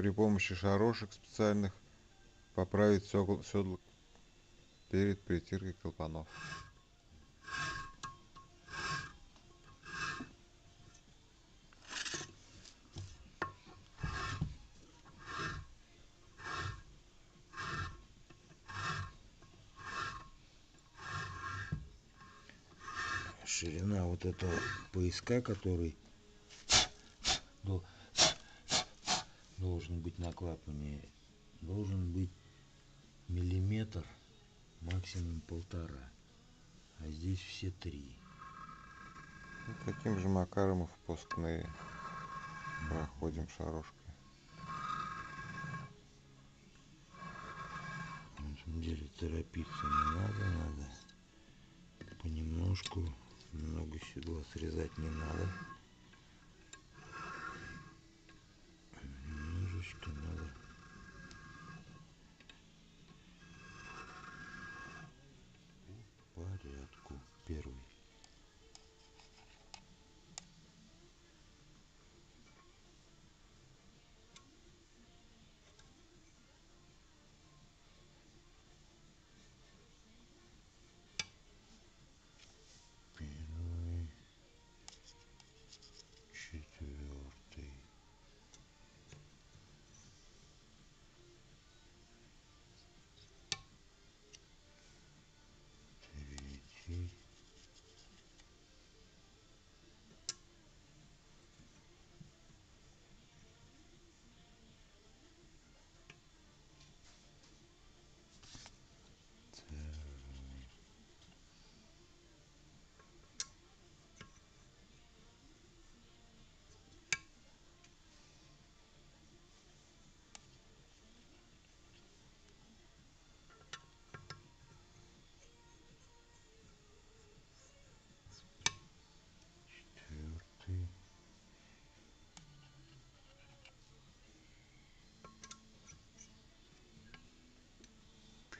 при помощи шарошек специальных поправить седла перед притиркой клапанов. Ширина вот этого пояска, который должен быть на клапане, должен быть миллиметр, максимум 1,5, а здесь все 3. И таким же макаром и впускные проходим шарошкой. На самом деле торопиться не надо, понемножку, много седла срезать не надо. Немножечко надо. По порядку. Первый. Первый. Четвертый. Третий. Четвертый.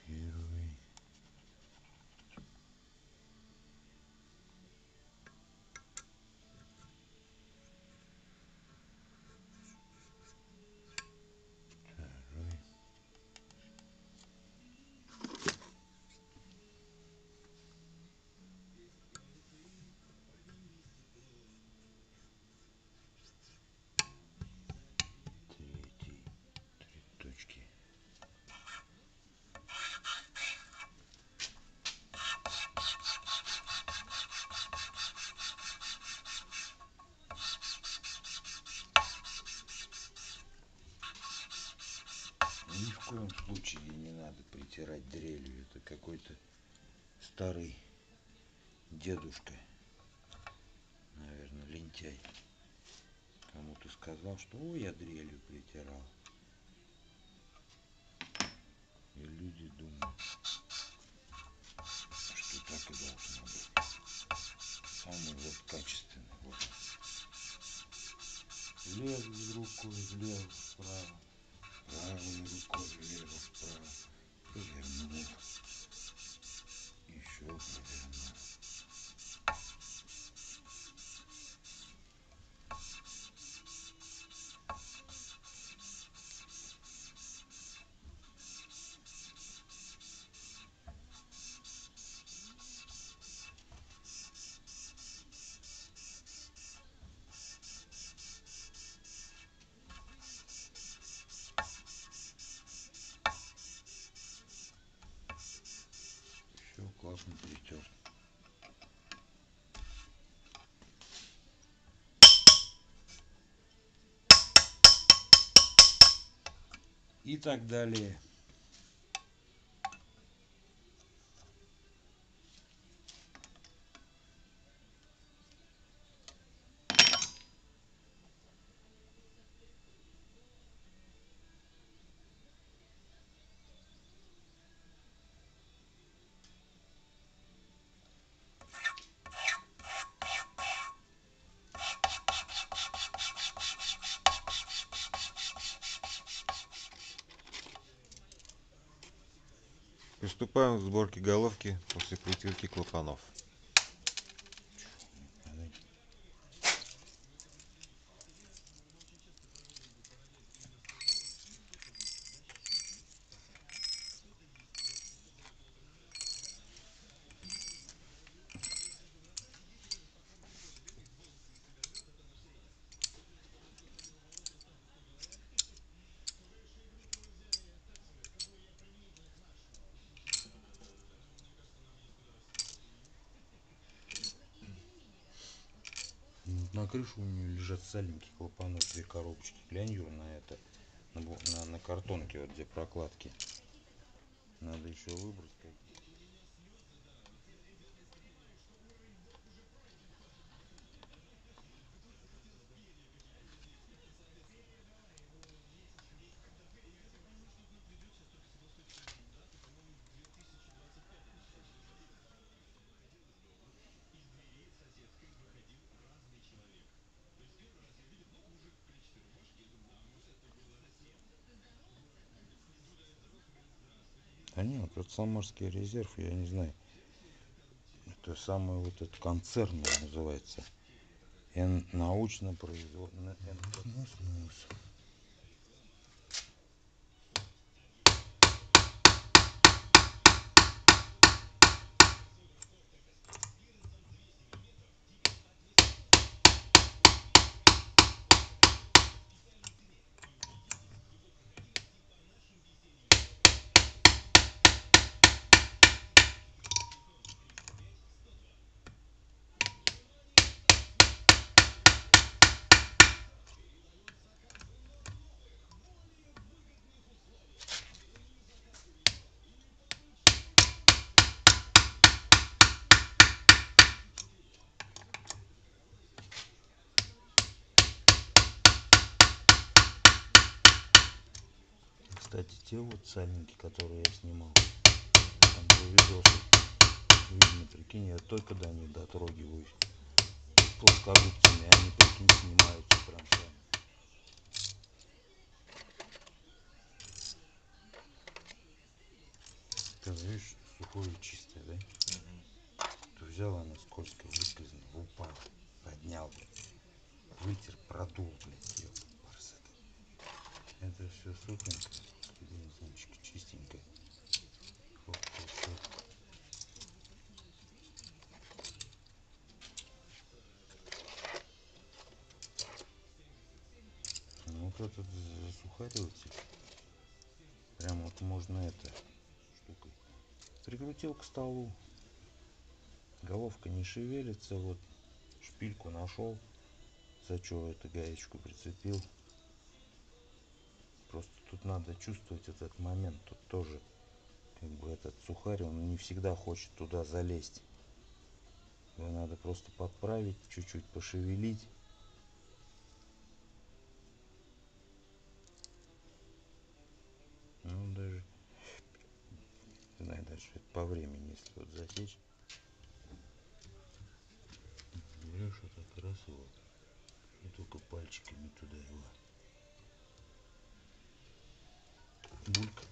Первый. Второй. Третий. 3 точки. Ни в коем случае не надо притирать дрелью. Это какой-то старый дедушка, наверное, лентяй. Кому-то сказал, что ой, я дрелью притирал. И люди думают, что так и должно быть. Самый вот качественный. Вот. Левой рукой влево, вправо. Правой рукой влево, вправо. Повернул. Еще повернул. Все классно притер. И так далее. Приступаем к сборке головки после притирки клапанов. на крыше у нее лежат сальники клапанов, 2 коробочки. Глянь, Юр, на это, на картонке, вот где прокладки. Надо еще выбрать какие. А нет, это Самарский резерв, я не знаю. Это самый вот этот концерн называется. Научно-производственный. Кстати, те вот сальники, которые я снимал, там был видосы, видно, прикинь, я только до них дотрогиваюсь плоскогубцами, они, прикинь, снимаются прям сами. Ты видишь, сухое и чистое, да? Ты взял, она скользкая, выскользнула, упал, поднял, вытер, продул, блядь, ее. Это все сухенько, резиночка чистенькая. Хоп, хоп, хоп. Ну вот этот засухариватель, прям вот можно это штукой. Прикрутил к столу, головка не шевелится, вот шпильку нашел, за что эту гаечку прицепил. Просто тут надо чувствовать этот момент, тут тоже как бы этот сухарь, он не всегда хочет туда залезть. Его надо просто подправить, чуть-чуть пошевелить. Ну даже, не знаю, даже по времени, если вот засечь. Берешь вот так раз его, и только пальчиками туда его. Бульк.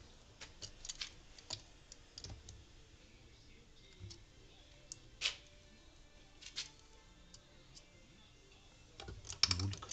Бульк.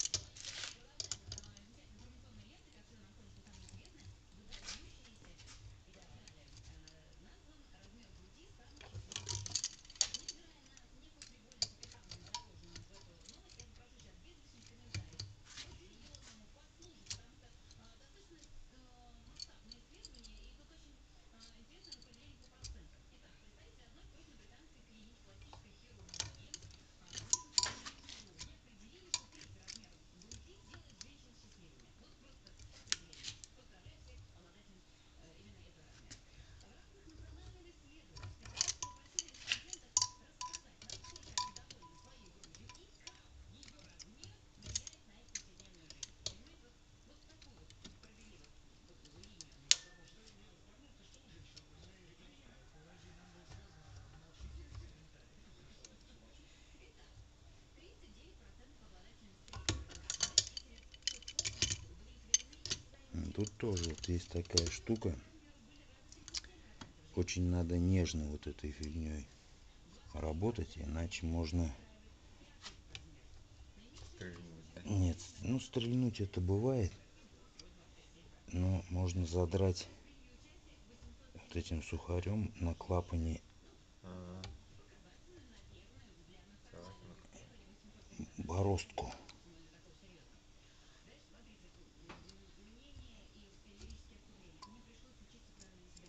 Тут тоже вот есть такая штука. Очень надо нежно вот этой фигней работать, иначе можно... Нет, ну стрельнуть это бывает, но можно задрать вот этим сухарем на клапане бороздку.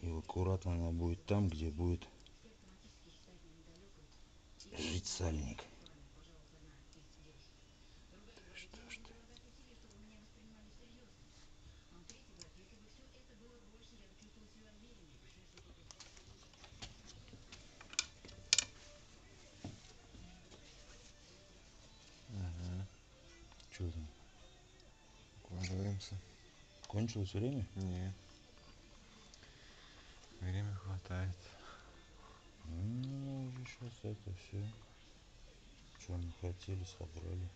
И аккуратно она будет там, где будет жить сальник. Чё там? Укладываемся. Кончилось время? Не. Время хватает. Ну, уже сейчас это все. Что мы хотели, собрали.